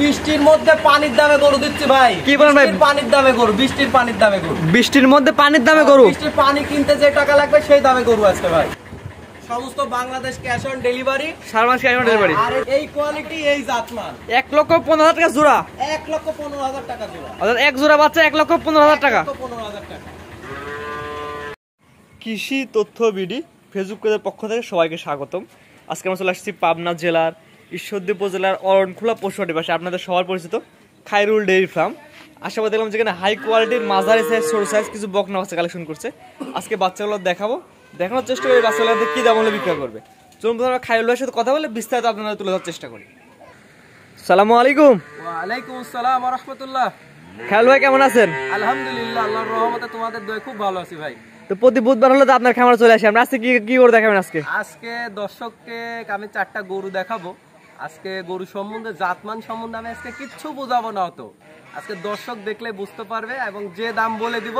বৃষ্টির মধ্যে পানির দামে গরু দিচ্ছি ভাই। কি বলেন ভাই? পানির দামে গরু, বৃষ্টির পানির দামে গরু। বৃষ্টির মধ্যে পানির দামে গরু? বৃষ্টির পানি কিনতে যে টাকা লাগবে সেই দামে গরু আজকে ভাই। সমস্ত বাংলাদেশ ক্যাশ অন ডেলিভারি, সারা মাস ক্যাশ অন ডেলিভারি। আর এই কোয়ালিটি এই জাতমান 1,15,000 টাকা জোড়া। 1,15,000 টাকা জোড়া। অর্থাৎ এক জোড়া বাচ্চা 1,15,000 টাকা। 1,15,000 টাকা। কৃষি তথ্য বিডি ফেসবুক পেজের পক্ষ থেকে সবাইকে স্বাগতম। আজকে আমরা চলে আসছি পাবনা জেলার ঈশ্বরদী উপজেলার অরণখোলা পশুহাটের পাশে আপনাদের সবার পরিচিত খায়রুল ডেইরি ফার্ম। আশাবাদ দেখলাম যেখানে হাই কোয়ালিটির মাঝারি সাইজ, ছোট সাইজ কিছু বকনা বাচ্চা কালেকশন করছে। আজকে বাচ্চাগুলো দেখানোর চেষ্টা করি বাচ্চাগুলোতে কি দাম হলে বিক্রি করবে। চলুন আমরা খায়রুল ভাইয়ের সাথে কথা বলে বিস্তারিত আপনাদের তুলে ধরার চেষ্টা করি। সালামু আলাইকুম। ওয়ালাইকুম আসসালাম ওয়া রাহমাতুল্লাহ। খায়রুল ভাই কেমন আছেন? আলহামদুলিল্লাহ, আল্লাহর রহমতে তোমাদের দোয়ায় খুব ভালো আছি ভাই। তো প্রতি বুধবার হলে তো আপনার খামারে চলে আসি আমরা। আজকে কি করে দেখাবেন? আজকে দর্শককে আমি 4টা গরু দেখাবো। আজকে গরু সম্বন্ধে, জাতমান সম্বন্ধে আমি আজকে কিচ্ছু বোঝাবো না। তো আজকে দর্শক দেখলে বুঝতে পারবে এবং যে দাম বলে দিব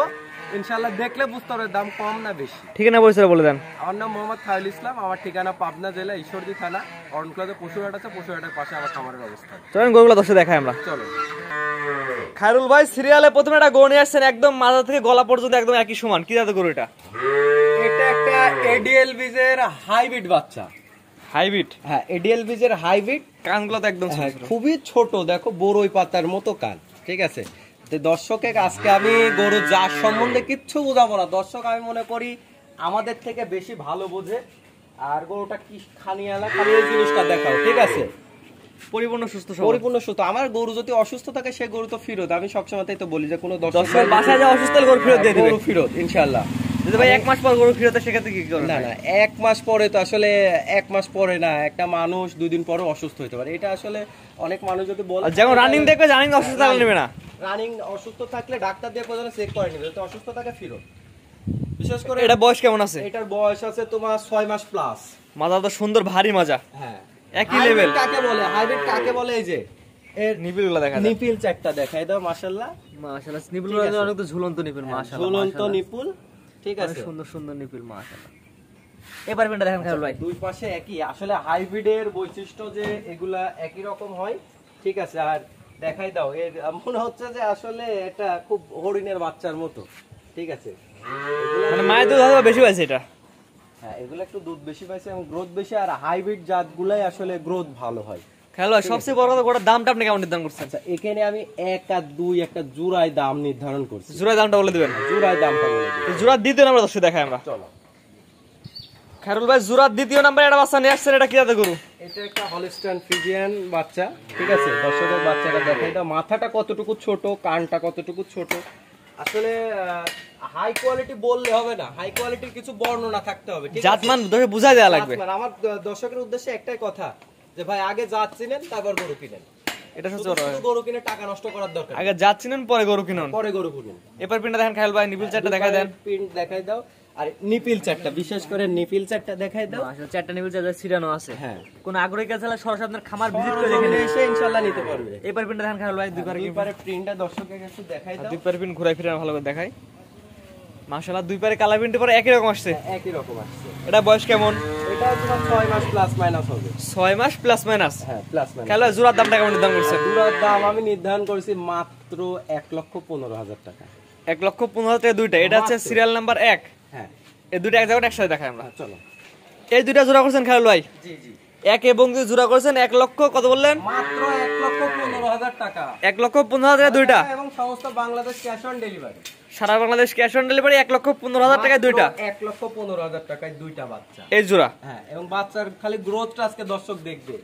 ইনশাআল্লাহ দেখলে বুঝতে পারবে দাম কম না বেশি। ঠিকানা পরিচয় বলে দেন। আমার নাম মোহাম্মদ খায়রুল ইসলাম। আমার ঠিকানা পাবনা জেলা ঈশ্বরদী থানা, অরণখোলাতে পশুহাট আছে। পশুহাটের পাশে আমার খামারের অবস্থান। চলেন গরুগুলো দর্শক দেখাই আমরা। চলো। খায়রুল ভাই সিরিয়ালে প্রথমে একটা গরু নিয়ে আসছেন, একদম মাথা থেকে গলা পর্যন্ত একদম একই সমান। কি জাতের গরু এটা? এটা একটা এডিএল বীজের হাইব্রিড বাচ্চা। হাইব্রিড? হ্যাঁ, এডিএল বীজের হাইব্রিড। কানগুলো তো একদম খুবই ছোট, দেখো বড়ই পাতার মতো কান। ঠিক আছে, দর্শকে আজকে আমি গরু জাত সম্বন্ধে কিচ্ছু বোঝাবো না। দর্শক আমি মনে করি আমাদের থেকে বেশি ভালো বোঝে। আর গরুটা কি খানিয়ালা, খালি এই জিনিসটা দেখাও। ঠিক আছে, পরিপূর্ণ সুস্থ। আমার গরু যদি অসুস্থ থাকে সে গরু তো ফেরত। আমি সবসময় তাই তো বলি যে কোনো দর্শক বাসায় যা অসুস্থ গরু ফেরত দিয়ে দিবে। গরু ফেরত ইনশাআল্লাহ। যদি ভাই 1 মাস পর গরু ফেরত সেক্ষেত্রে কি করবেন? না 1 মাস পরে তো আসলে 1 মাস পরে না, একটা মানুষ 2 দিন পরে অসুস্থ হতে পারে। এটা আসলে অনেক মানুষ যদি বলে যেমন রানিং দেখবে, রানিং অসুস্থ থাকলে নেবে না। রানিং অসুস্থ থাকলে ডাক্তার দিয়ে পর্যন্ত চেক করে নেবে, যদি অসুস্থ থাকে ফেরত। বিশেষ করে এটা বয়স কেমন আছে? এটার বয়স আছে তোমার 6 মাস প্লাস। মাজা তো সুন্দর ভারী মাজা। হ্যাঁ, একই লেভেল। কাকে বলে হাইব্রিড? কাকে বলে? এই যে এর নিপিলগুলো দেখা যায়। নিপিল 4টা দেখাই দাও। মাশাআল্লাহ মাশাআল্লাহ, নিপিলগুলো অনেক তো ঝুলন্ত নিপিল। মাশাআল্লাহ, ঝুলন্ত নিপিল। ঠিক আছে, সুন্দর সুন্দর নিপিল। মাশাআল্লাহ। এবার পিনটা দেখেন খায়রুল ভাই। দুই পাশে একই। আসলে হাইব্রিডের বৈশিষ্ট্য যে এগুলা একই রকম হয়। ঠিক আছে, আর দেখাই দাও। এর মনে হচ্ছে যে আসলে এটা খুব হরিণের বাচ্চার মতো। ঠিক আছে, মানে মায়ের দুধ হয়তো বেশি পাইছে এটা। হ্যাঁ, এগুলো একটু দুধ বেশি পাইছে এবং গ্রোথ বেশি। আর হাইব্রিড জাতগুলাই আসলে গ্রোথ ভালো হয়। খায়রুল ভাই সবচেয়ে বড় কথা, গোটা দামটা আপনি কেমন নির্ধারণ করছেন? আচ্ছা, এখানে আমি 1 আর 2 একটা জোড়ায় দাম নির্ধারণ করছি। জোড়ায় দামটা বলে দিবেন? জোড়ায় দামটা বলে দিই। জোড়ার দ্বিতীয় নাম্বার দর্শক দেখাই আমরা। চলো। খায়রুল ভাই জোড়ার দ্বিতীয় নাম্বার একটা বাচ্চা নিয়ে আসছেন, এটা কি জাতের গরু? এটা একটা হলস্টাইন ফ্রিজিয়ান বাচ্চা। ঠিক আছে, দর্শকের বাচ্চাটা দেখাই দাও। মাথাটা কতটুকু ছোট, কানটা কতটুকু ছোট। আসলে হাই কোয়ালিটি বললে হবে না, হাই কোয়ালিটির কিছু বর্ণনা থাকতে হবে। ঠিক আছে, জাতমান দর্শক বুঝাই দেওয়া লাগবে। আমার দর্শকের উদ্দেশ্যে একটাই কথা যে ভাই আগে জাত চিনেন তারপর গরু কিনেন। এটা সত্যি কথা। গরু কিনে টাকা নষ্ট করার দরকার। আগে জাত চিনেন পরে গরু কিনুন। পরে গরু কিনুন। এবার পিনটা দেখেন খায়রুল ভাই, নিপিল চারটা দেখাই দেন। প্রিন্ট দেখাই দাও। আর নিপিল চারটা, বিশেষ করে নিপিল চারটা দেখাই দাও। আসলে চারটা নিপিল চারটা ছিড়ানো আছে। হ্যাঁ, কোন আগ্রহী কাছে সরাসরি আপনার খামার ভিজিট করে দেখে নিয়ে এসে ইনশাআল্লাহ নিতে পারবে। এবার পিনটা দেখেন খায়রুল ভাই, দুই পারে প্রিন্টটা দর্শকের কাছে দেখাই দাও। দুই পারে পিন ঘুরাই ফিরে ভালো করে দেখাই। মাশাআল্লাহ, দুই পারে কালার প্রিন্টের পরে একই রকম আসছে। একই রকম আসছে। এটা বয়স কেমন? এটা তোমার 6 মাস প্লাস মাইনাস হবে। 6 মাস প্লাস মাইনাস? হ্যাঁ, প্লাস মাইনাস। খায়রুল ভাই জোড়ার দামটা কেমন নির্ধারণ করছেন? জোড়ার দাম আমি নির্ধারণ করেছি মাত্র 1,15,000 টাকা। 1,15,000 টাকা দুইটা। এটা হচ্ছে সিরিয়াল নাম্বার 1। হ্যাঁ, এই দুইটা এক জায়গায় একসাথে দেখাই আমরা। চলো। এই দুইটা জোড়া করছেন খায়রুল ভাই? জি জি, এক এবং দুই জোড়া করেছেন 1 লক্ষ কত বললেন? মাত্র 1,15,000 টাকা। 1,15,000 টাকা দুইটা এবং সমস্ত বাংলাদেশ ক্যাশ অন ডেলিভারি। সারা বাংলাদেশ ক্যাশ অন ডেলিভারি। 1,15,000 টাকায় দুইটা। 1,15,000 টাকায় দুইটা বাচ্চা। এই জোড়া। হ্যাঁ, এবং বাচ্চার খালি গ্রোথটা আজকে দর্শক দেখবে।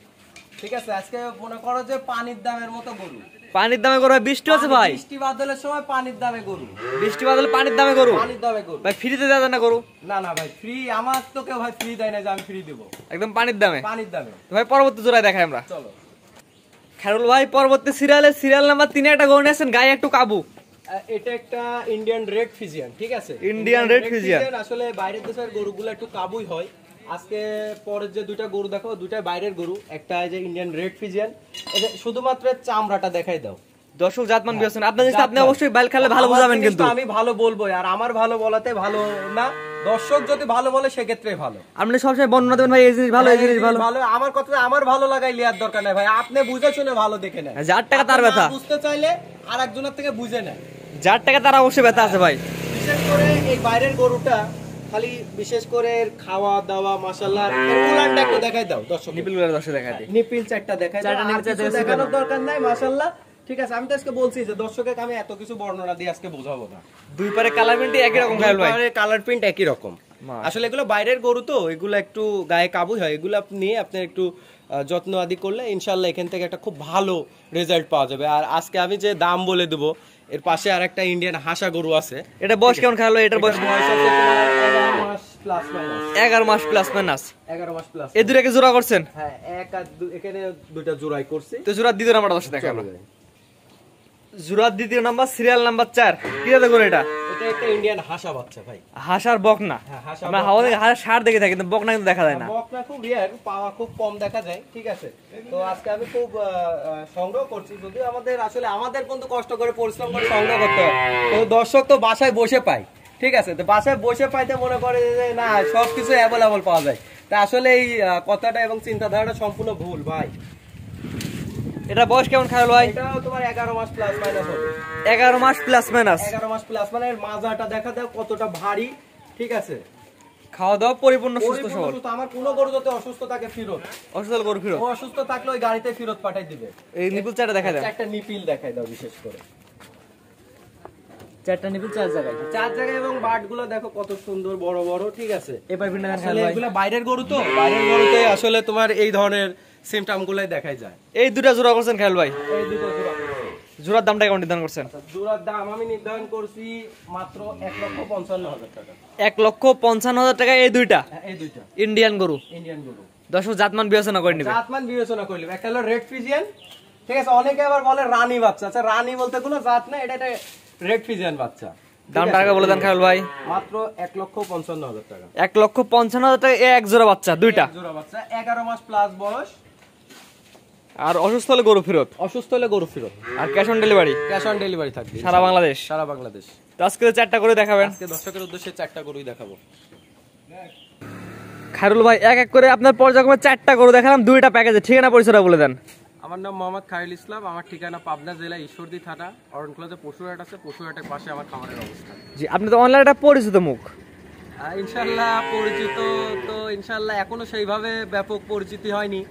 ঠিক আছে, আজকে মনে করো যে পানির দামের মতো গরু। পানির দামে গরু? বৃষ্টি হচ্ছে ভাই। বৃষ্টি বাদলের সময় পানির দামে গরু। বৃষ্টি বাদলে পানির দামে গরু? পানির দামে গরু ভাই ফ্রিতে দেওয়া যায় না গরু? না ভাই, ফ্রি আমার তো কেউ ভাই ফ্রি দেয় না যে আমি ফ্রি দেব। একদম পানির দামে? পানির দামে। তো ভাই পরবর্তী জোড়ায় দেখাই আমরা। চলো। খায়রুল ভাই পরবর্তী সিরিয়াল নাম্বার 3 একটা গরু নিয়েছেন, গায়ে একটু কাবু। এটা একটা ইন্ডিয়ান রেড ফিজিয়ান। ঠিক আছে, ইন্ডিয়ান রেড ফিজিয়ান। আসলে বাইরের দেশের গরুগুলো একটু কাবুই হয়। আজকে পরের যে দুইটা গরু দেখো, দুইটাই বাইরের গরু। একটা এই যে ইন্ডিয়ান রেড ফিজিয়ান। এটা শুধুমাত্র চামড়াটা দেখাই দাও। দর্শক জাতমান বিবেচনা আপনি অবশ্যই বাইল খেলে ভালো বুঝাবেন, কিন্তু আমি ভালো বলবো। আর আমার ভালো বলাতে ভালো না, দর্শক যদি ভালো বলে সেক্ষেত্রে ভালো। আপনি সবসময় বর্ণনা দেবেন ভাই এই জিনিস ভালো, এই জিনিস ভালো। আমার কথা আমার ভালো লাগাই লিয়ার দরকার নাই ভাই, আপনি বুঝে শুনে ভালো দেখে নেন। যার টাকা তার ব্যথা, বুঝতে চাইলে আর একজনের থেকে বুঝে নেন। যার টাকা তার অবশ্যই ব্যথা আছে ভাই। বিশেষ করে এই বাইরের গরুটা খালি বিশেষ করে খাওয়া দাওয়া মাশাআল্লাহ, এর উলানটা একটু দেখাই দাও দর্শক। নিপিলগুলো দর্শক দেখাই দিই, নিপিল চারটা দেখাই দাও, চারটা নিপিল আর কিছু দেখানোর দরকার নাই মাশাআল্লাহ। ঠিক আছে, আমি তো আজকে বলছি যে দর্শককে আমি এত কিছু বর্ণনা দিয়ে আজকে বোঝাবো না। দুই পারে কালার প্রিন্ট একই রকম খাইল ভাই, কালার প্রিন্ট একই রকম। আসলে এগুলো বাইরের গরু তো, এগুলো একটু গায়ে কাবুই হয়, এগুলো আপনি নিয়ে আপনি একটু যত্ন আদি করলে ইনশাল্লাহ এখান থেকে একটা খুব ভালো রেজাল্ট পাওয়া যাবে। আর আজকে আমি যে দাম বলে দেবো, এর পাশে আর একটা ইন্ডিয়ান হাসা গরু আছে। এটা বয়স কেমন খাইল? এটার বয়স 11 মাস প্লাস মাইনাস। 11 মাস প্লাস মাইনাস। 11 মাস প্লাস। এই দুটাকে জোড়া করছেন? হ্যাঁ, এক আর এখানে দুইটা জোড়াই করছি। তো জোড়া দ্বিতীয় নাম্বার দর্শক দেখাবো। জোড়া দ্বিতীয় নাম্বার, সিরিয়াল নাম্বার 4। কি জাতের গরু এটা? এটা একটা ইন্ডিয়ান হাসা বাচ্চা ভাই। হাসার বকনা। আমরা হাওয়া থেকে হাসার ষাঁড় দেখে থাকি, কিন্তু বকনা কিন্তু দেখা যায় না। বকনা খুব রিয়ার, পাওয়া খুব কম দেখা যায়। ঠিক আছে, তো আজকে আমি খুব সংগ্রহ করছি, যদিও আমাদের আসলে আমাদের কিন্তু কষ্ট করে পরিশ্রম করে সংগ্রহ করতে হয়, তো দর্শক তো বাসায় বসে পায়। ঠিক আছে, তো বাসায় বসে পাইতে মনে করে যে না সবকিছু অ্যাভেলেবল পাওয়া যায়, তা আসলে এই কথাটা এবং চিন্তাধারাটা সম্পূর্ণ ভুল ভাই। এটা বয়স কেমন খাইল ভাই? এটাও তোমার 11 মাস প্লাস মাইনাস হবে। 11 মাস প্লাস মাইনাস। 11 মাস প্লাস মানে এর মাজাটা দেখা দাও কতটা ভারী। ঠিক আছে, খাওয়া দাওয়া পরিপূর্ণ সুস্থ সবল। আমার কোনো গরু যদি অসুস্থ থাকে ফিরত, অসুস্থ গরু ফিরত, ও অসুস্থ থাকলে ওই গাড়িতে ফিরত পাঠাই দিবে। এই নিপিল চারটা দেখা যায়, একটা নিপিল দেখাই দাও বিশেষ করে, চারটা নিপিল চার জায়গায়, চার জায়গায়, এবং বাটগুলো দেখো কত সুন্দর বড় বড়। ঠিক আছে, এবার ভিন্ন আসলে এগুলো বাইরের গরু তো, বাইরের গরুতে আসলে তোমার এই ধরনের সিমটম গুলাই দেখাই যায়। এই দুটা জোড়া করছেন খাইল ভাই? এই দুটো জোড়া। জোড়ার দামটা কেমন নির্ধারণ করছেন? জোড়ার দাম আমি নির্ধারণ করছি মাত্র 1,55,000 টাকা। 1,55,000 টাকা এই দুইটা? এই দুইটা ইন্ডিয়ান গরু। ইন্ডিয়ান গরু দর্শক জাতমান বিবেচনা করে নিবে, জাতমান বিবেচনা করলে। একটা হলো রেড ফ্রিজিয়ান। ঠিক আছে, অনেকে আবার বলে রানী বাচ্চা। আচ্ছা, রানী বলতে কোনো জাত না, এটা রেড ফ্রিজিয়ান বাচ্চা। দামটা আগে বলে দেন খাইল ভাই। মাত্র 1,55,000 টাকা। 1,55,000 টাকা এই এক জোড়া বাচ্চা, দুইটা জোড়া বাচ্চা, 11 মাস প্লাস বয়স। আর অসুস্থ হলে গরু ফেরত? অসুস্থ হলে গরু ফেরত। আর cash on delivery? Cash on delivery থাকবে সারা বাংলাদেশ। সারা বাংলাদেশ। তো আজকে চারটা করে দেখাবেন? আজকে দর্শকের উদ্দেশ্যে চারটা গরুই দেখাবো। খায়রুল ভাই এক এক করে আপনার পর্যায়ক্রমে চারটা গরু দেখালাম, দুইটা প্যাকেজে। ঠিকানা পরিচয়টা বলে দেন। আমার নাম মোহাম্মদ খায়রুল ইসলাম, আমার ঠিকানা পাবনা জেলা ঈশ্বরদী থানা, অরণখোলাতে পশুহাট আছে, পশুহাটের পাশে আমার খামারের অবস্থান। জি, আপনি তো অনলাইনে একটা পরিচিত মুখ। ইনশাল্লাহ পরিচিত তো, ইনশাল্লাহ এখনো সেইভাবে ব্যাপক পরিচিতি হয়নি।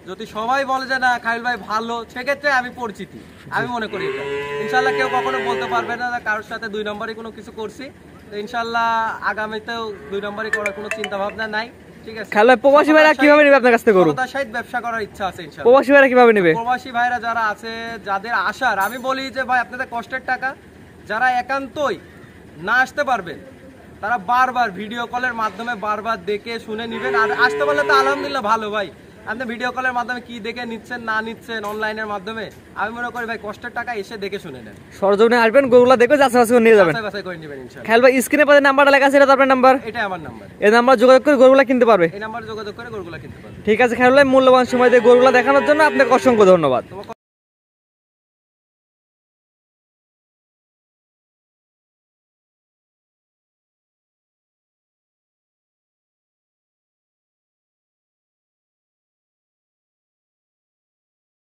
যদি সবাই বলে যে না খায়রুল ভাই ভালো, সেক্ষেত্রে আমি পরিচিতি, আমি মনে করি এটা। ইনশাল্লাহ কেউ কখনো বলতে পারবে না কারোর সাথে 2 নম্বরে কোনো কিছু করছি। তো ইনশাল্লাহ আগামীতেও 2 নম্বরে করার কোনো চিন্তা ভাবনা নাই। ঠিক আছে, খায়রুল ভাই প্রবাসী ভাইরা কিভাবে নেবে আপনার কাছ থেকে গরু? তার সাথে ব্যবসা করার ইচ্ছা আছে ইনশাল্লাহ। প্রবাসী ভাইরা কিভাবে নেবে? প্রবাসী ভাইরা যারা আছে, যাদের আসার, আমি বলি যে ভাই আপনাদের কষ্টের টাকা, যারা একান্তই না আসতে পারবেন তারা বারবার ভিডিও কলের মাধ্যমে বারবার দেখে শুনে নিবেন। আর আসতে পারলে তো আলহামদুলিল্লাহ ভালো ভাই। আপনি ভিডিও কলের মাধ্যমে কি দেখে নিচ্ছেন না নিচ্ছেন অনলাইনের মাধ্যমে, আমি মনে করি ভাই কষ্টের টাকা এসে দেখে শুনে নেন। সরজমিনে আসবেন, গরুগুলা দেখে যাচাই বাছাই করে নিয়ে যাবেন, বাছাই করে নেবেন ইনশাআল্লাহ। খায়রুল ভাই স্ক্রিনে পাশে নাম্বারটা লেখা আছে, এটা তো আপনার নাম্বার? এটা আমার নাম্বার। এই নাম্বার যোগাযোগ করে গরুগুলা কিনতে পারবে? এই নাম্বারে যোগাযোগ করে গরুগুলা কিনতে পারবে। ঠিক আছে খায়রুল ভাই, মূল্যবান সময় দিয়ে গরুগুলা দেখানোর জন্য আপনাকে অসংখ্য ধন্যবাদ।